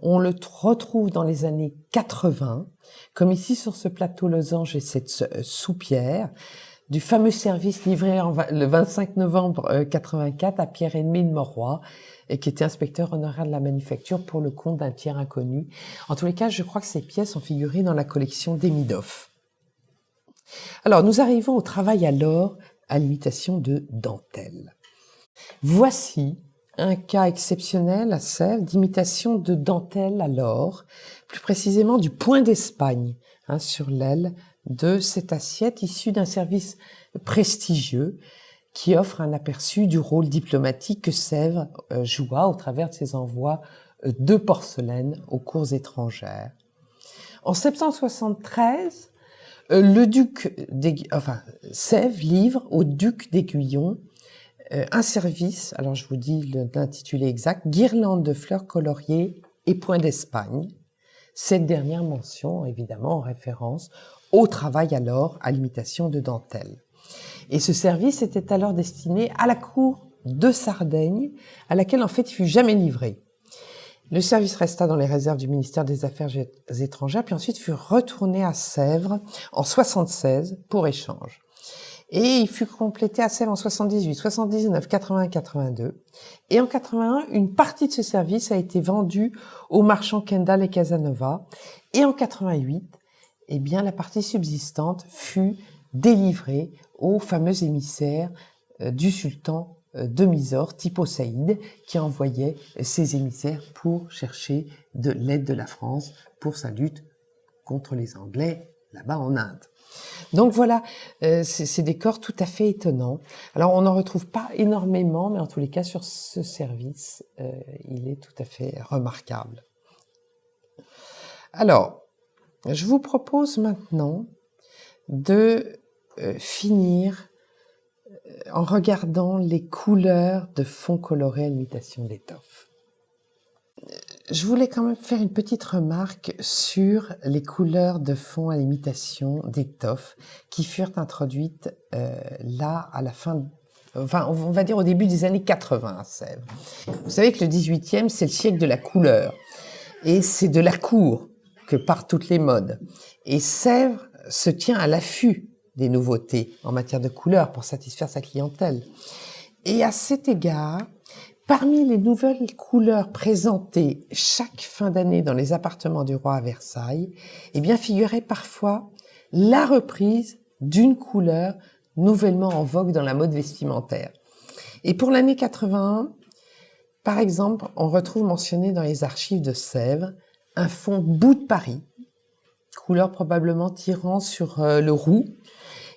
on le retrouve dans les années 80, comme ici sur ce plateau losange et cette soupière, du fameux service livré le 25 novembre 84 à Pierre-Aimé de Mauroy, et qui était inspecteur honoraire de la manufacture pour le compte d'un tiers inconnu. En tous les cas, je crois que ces pièces ont figuré dans la collection d'Emidoff. Alors, nous arrivons au travail à l'or à l'imitation de dentelle. Voici un cas exceptionnel à Sèvres d'imitation de dentelle à l'or, plus précisément du point d'Espagne, sur l'aile de cette assiette issue d'un service prestigieux qui offre un aperçu du rôle diplomatique que Sèvres joua au travers de ses envois de porcelaine aux cours étrangères. En 773, Sèvres livre au duc d'Aiguillon un service, alors je vous dis l'intitulé exact, guirlande de fleurs coloriées et point d'Espagne. Cette dernière mention, évidemment, en référence au travail alors à l'imitation de dentelle. Et ce service était alors destiné à la cour de Sardaigne, à laquelle en fait il fut jamais livré. Le service resta dans les réserves du ministère des Affaires étrangères, puis ensuite fut retourné à Sèvres en 76 pour échange. Et il fut complété à Sèvres en 78, 79, 80, 82. Et en 81, une partie de ce service a été vendue aux marchands Kendall et Casanova. Et en 88, eh bien, la partie subsistante fut délivrée aux fameux émissaires du sultan de Mysore, Tipo Saïd, qui envoyait ses émissaires pour chercher de l'aide de la France pour sa lutte contre les Anglais là-bas en Inde. Donc voilà, c'est des corps tout à fait étonnants. Alors on n'en retrouve pas énormément, mais en tous les cas sur ce service, il est tout à fait remarquable. Alors, je vous propose maintenant de finir en regardant les couleurs de fond coloré à l'imitation d'étoffe. Je voulais quand même faire une petite remarque sur les couleurs de fond à l'imitation d'étoffe qui furent introduites là à la fin, on va dire au début des années 80 à Sèvres. Vous savez que le 18e, c'est le siècle de la couleur et c'est de la cour que partent toutes les modes. Et Sèvres se tient à l'affût des nouveautés en matière de couleurs pour satisfaire sa clientèle. Et à cet égard, parmi les nouvelles couleurs présentées chaque fin d'année dans les appartements du roi à Versailles, eh bien, figurait parfois la reprise d'une couleur nouvellement en vogue dans la mode vestimentaire. Et pour l'année 81, par exemple, on retrouve mentionné dans les archives de Sèvres un fond bout de Paris, couleur probablement tirant sur le roux.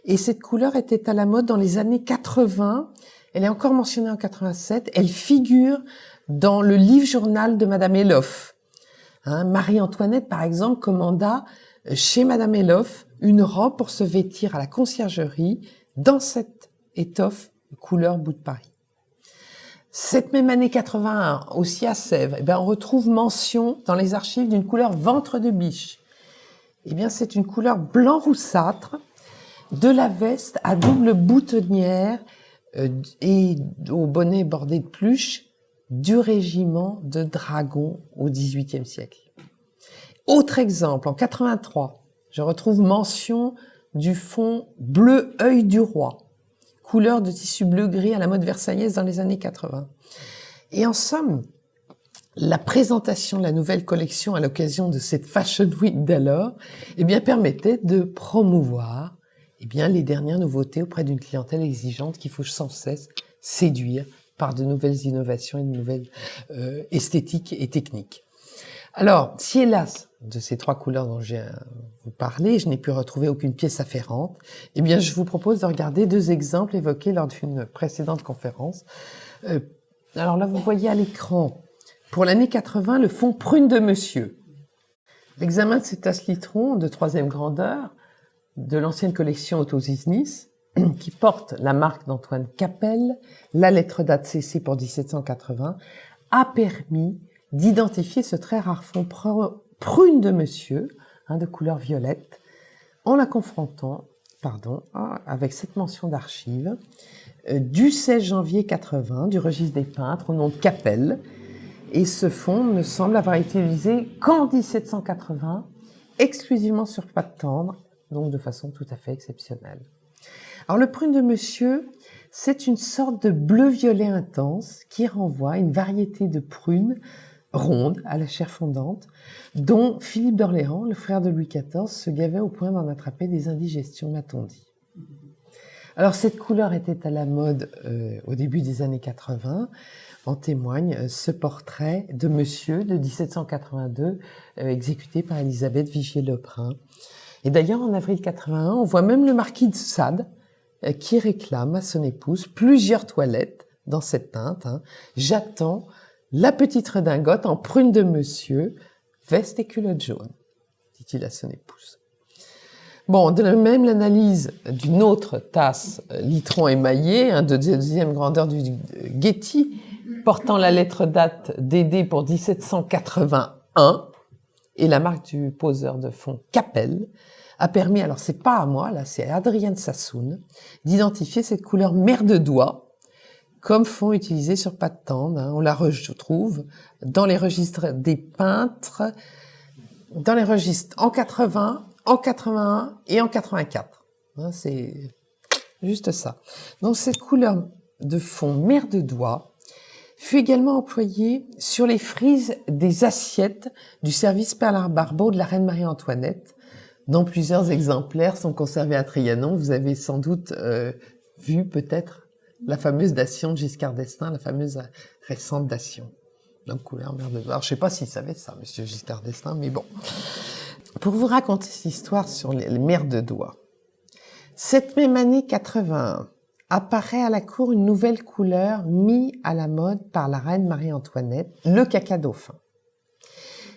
Et cette couleur était à la mode dans les années 80. Elle est encore mentionnée en 87. Elle figure dans le livre-journal de Madame Eloffe. Marie-Antoinette, par exemple, commanda chez Madame Eloffe une robe pour se vêtir à la conciergerie dans cette étoffe couleur bout de Paris. Cette même année 81, aussi à Sèvres, on retrouve mention dans les archives d'une couleur ventre de biche. C'est une couleur blanc roussâtre de la veste à double boutonnière et au bonnet bordé de pluche du régiment de dragons au XVIIIe siècle. Autre exemple, en 83, je retrouve mention du fond bleu œil du roi, couleur de tissu bleu-gris à la mode versaillaise dans les années 80. Et en somme, la présentation de la nouvelle collection à l'occasion de cette Fashion Week d'alors, permettait de promouvoir les dernières nouveautés auprès d'une clientèle exigeante qu'il faut sans cesse séduire par de nouvelles innovations et de nouvelles esthétiques et techniques. Alors, si hélas, de ces trois couleurs dont j'ai vous parlé, je n'ai pu retrouver aucune pièce afférente, je vous propose de regarder deux exemples évoqués lors d'une précédente conférence. Alors là, vous voyez à l'écran, pour l'année 80, le fond prune de monsieur. L'examen de ces tasses litrons de troisième grandeur de l'ancienne collection Autosisnis, qui porte la marque d'Antoine Capel, la lettre date CC pour 1780, a permis d'identifier ce très rare fond prune de monsieur, de couleur violette, en la confrontant, avec cette mention d'archives, du 16 janvier 80, du registre des peintres, au nom de Capel, et ce fond ne semble avoir été utilisé qu'en 1780, exclusivement sur pâte tendre, donc de façon tout à fait exceptionnelle. Alors le prune de monsieur, c'est une sorte de bleu-violet intense qui renvoie à une variété de prunes rondes à la chair fondante, dont Philippe d'Orléans, le frère de Louis XIV, se gavait au point d'en attraper des indigestions, m'a-t-on dit. Alors cette couleur était à la mode au début des années 80, en témoigne ce portrait de monsieur de 1782, exécuté par Elisabeth Vigier-Lebrun, Et d'ailleurs, en avril 81, on voit même le marquis de Sade qui réclame à son épouse plusieurs toilettes dans cette teinte. J'attends la petite redingote en prune de monsieur, veste et culotte jaune, dit-il à son épouse. Bon, de même, l'analyse d'une autre tasse litron émaillée, de deuxième grandeur du Getty, portant la lettre date DD pour 1781, et la marque du poseur de fond Capel, a permis, alors c'est pas à moi, là c'est à Adrienne Sassoon, d'identifier cette couleur mer de doigt comme fond utilisé sur pâte tendre. On la retrouve dans les registres des peintres, dans les registres en 80, en 81 et en 84. C'est juste ça. Donc cette couleur de fond mer de doigt fut également employée sur les frises des assiettes du service Perlard-Barbeau de la reine Marie-Antoinette, dont plusieurs exemplaires sont conservés à Trianon. Vous avez sans doute vu peut-être la fameuse dation de Giscard d'Estaing, la fameuse récente dation. Donc couleur mer de doigt. Alors, je ne sais pas s'il savait ça, monsieur Giscard d'Estaing, mais bon. Pour vous raconter cette histoire sur les mers de doigt, cette même année 81, apparaît à la cour une nouvelle couleur mise à la mode par la reine Marie-Antoinette, le caca dauphin.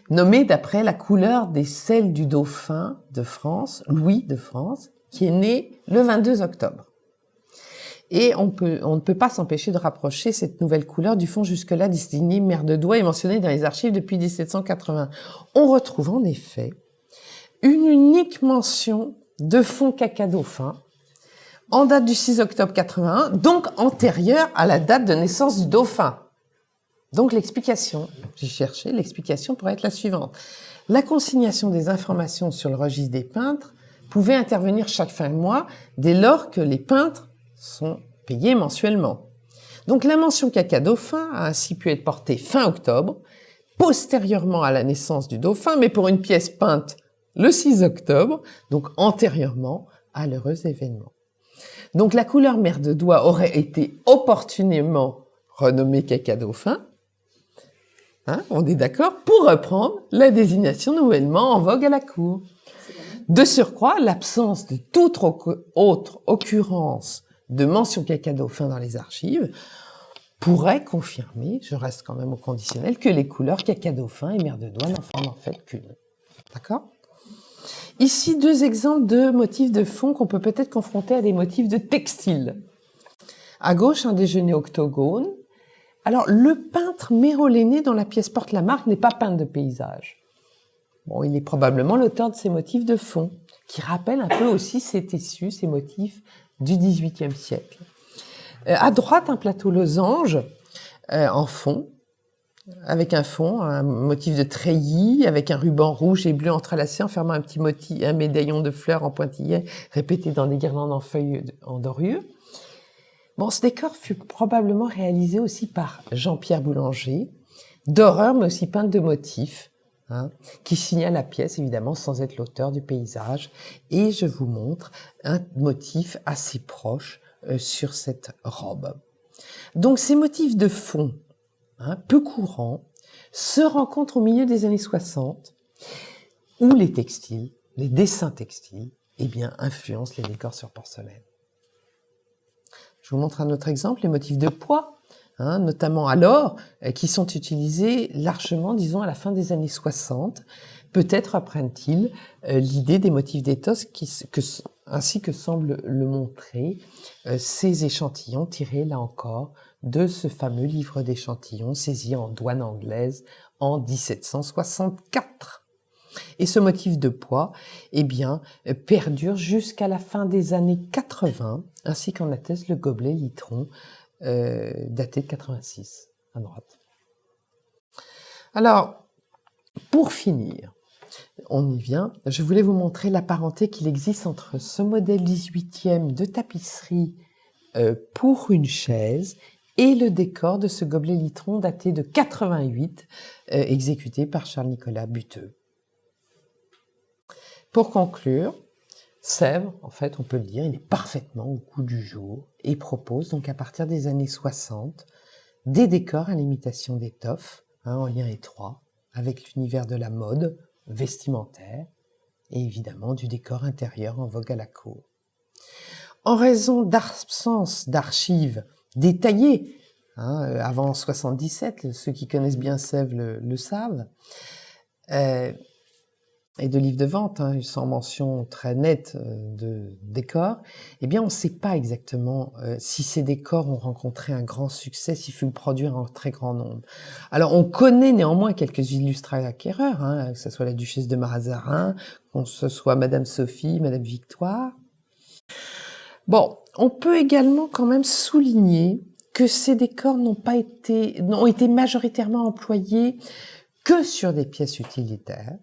Nommé d'après la couleur des selles du dauphin de France, Louis de France, qui est né le 22 octobre. Et on ne peut pas s'empêcher de rapprocher cette nouvelle couleur du fond jusque-là désigné mer de doigt et mentionné dans les archives depuis 1780. On retrouve en effet une unique mention de fond caca dauphin en date du 6 octobre 81, donc antérieure à la date de naissance du dauphin. Donc l'explication, j'ai cherché, l'explication pourrait être la suivante. La consignation des informations sur le registre des peintres pouvait intervenir chaque fin de mois dès lors que les peintres sont payés mensuellement. Donc la mention caca dauphin a ainsi pu être portée fin octobre, postérieurement à la naissance du dauphin, mais pour une pièce peinte le 6 octobre, donc antérieurement à l'heureux événement. Donc la couleur mer de doigt aurait été opportunément renommée caca dauphin, on est d'accord, pour reprendre la désignation nouvellement en vogue à la cour. De surcroît, l'absence de toute autre occurrence de mention caca dauphin dans les archives pourrait confirmer, je reste quand même au conditionnel, que les couleurs caca dauphin et mer de doigt n'en forment en fait qu'une. D'accord ? Ici, deux exemples de motifs de fond qu'on peut peut-être confronter à des motifs de textile. À gauche, un déjeuner octogone. Alors, le peintre méroléné dont la pièce porte la marque n'est pas peintre de paysage. Bon, il est probablement l'auteur de ces motifs de fond, qui rappellent un peu aussi ces tissus, ces motifs du XVIIIe siècle. À droite, un plateau losange en fond, avec un motif de treillis, avec un ruban rouge et bleu entrelacé, enfermant un petit motif, un médaillon de fleurs en pointillés, répété dans des guirlandes en feuilles en dorure. Bon, ce décor fut probablement réalisé aussi par Jean-Pierre Boulanger, d'horreur, mais aussi peintre de motifs, qui signale la pièce, évidemment, sans être l'auteur du paysage. Et je vous montre un motif assez proche sur cette robe. Donc, ces motifs de fond, peu courants, se rencontrent au milieu des années 60, où les textiles, les dessins textiles, influencent les décors sur porcelaine. Je vous montre un autre exemple, les motifs de pois, notamment alors, qui sont utilisés largement, disons, à la fin des années 60. Peut-être apprennent-ils l'idée des motifs d'éthos ainsi que semblent le montrer ces échantillons tirés, là encore, de ce fameux livre d'échantillons saisi en douane anglaise en 1764. Et ce motif de pois, perdure jusqu'à la fin des années 80, ainsi qu'en atteste le gobelet litron daté de 86, à droite. Alors, pour finir, on y vient, je voulais vous montrer la parenté qu'il existe entre ce modèle 18e de tapisserie pour une chaise et le décor de ce gobelet litron daté de 88, exécuté par Charles-Nicolas Buteux. Pour conclure, Sèvres, en fait, on peut le dire, il est parfaitement au goût du jour et propose donc à partir des années 60 des décors à l'imitation d'étoffes, en lien étroit avec l'univers de la mode vestimentaire et évidemment du décor intérieur en vogue à la cour. En raison d'absence d'archives détaillées, avant 77, ceux qui connaissent bien Sèvres le savent, et de livres de vente, sans mention très nette de décors, eh bien on ne sait pas exactement si ces décors ont rencontré un grand succès, s'ils furent produits en très grand nombre. Alors on connaît néanmoins quelques illustres acquéreurs, que ce soit la duchesse de Mazarin, que ce soit Madame Sophie, Madame Victoire. Bon, on peut également quand même souligner que ces décors n'ont été majoritairement employés que sur des pièces utilitaires,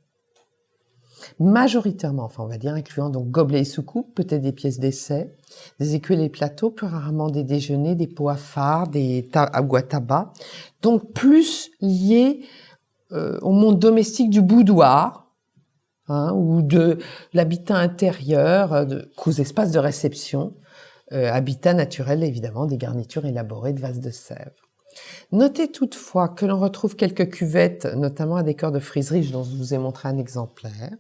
majoritairement, enfin on va dire, incluant donc gobelets et soucoupes, peut-être des pièces d'essai, des écuelles et plateaux, plus rarement des déjeuners, des pots à fard, des ou à tabac, donc plus liés au monde domestique du boudoir, ou de l'habitat intérieur, qu'aux espaces de réception, habitat naturel évidemment, des garnitures élaborées de vases de Sèvres. Notez toutefois que l'on retrouve quelques cuvettes, notamment à décor de friserie, dont je vous ai montré un exemplaire.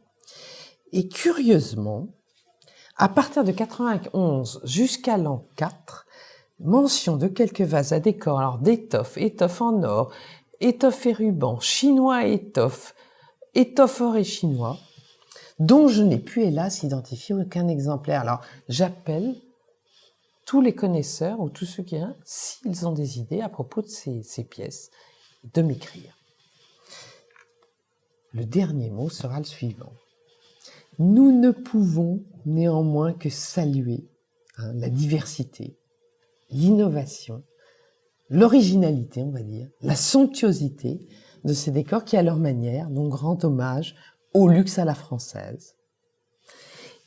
Et curieusement, à partir de 91 jusqu'à l'an 4, mention de quelques vases à décor, alors d'étoffe, étoffe en or, étoffe et ruban, chinois et étoffe or et chinois, dont je n'ai pu hélas identifier aucun exemplaire. Alors j'appelle tous les connaisseurs ou tous ceux qui s'ils ont des idées à propos de ces pièces, de m'écrire. Le dernier mot sera le suivant. Nous ne pouvons néanmoins que saluer la diversité, l'innovation, l'originalité, on va dire, la somptuosité de ces décors qui, à leur manière, dont grand hommage au luxe à la française.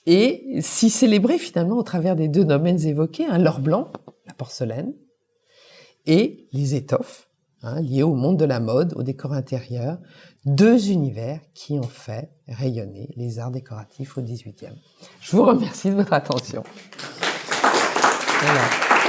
Et s'y célébrer finalement au travers des deux domaines évoqués, l'or blanc, la porcelaine, et les étoffes, liées au monde de la mode, au décor intérieur, deux univers qui ont fait rayonner les arts décoratifs au XVIIIe. Je vous remercie de votre attention. Voilà.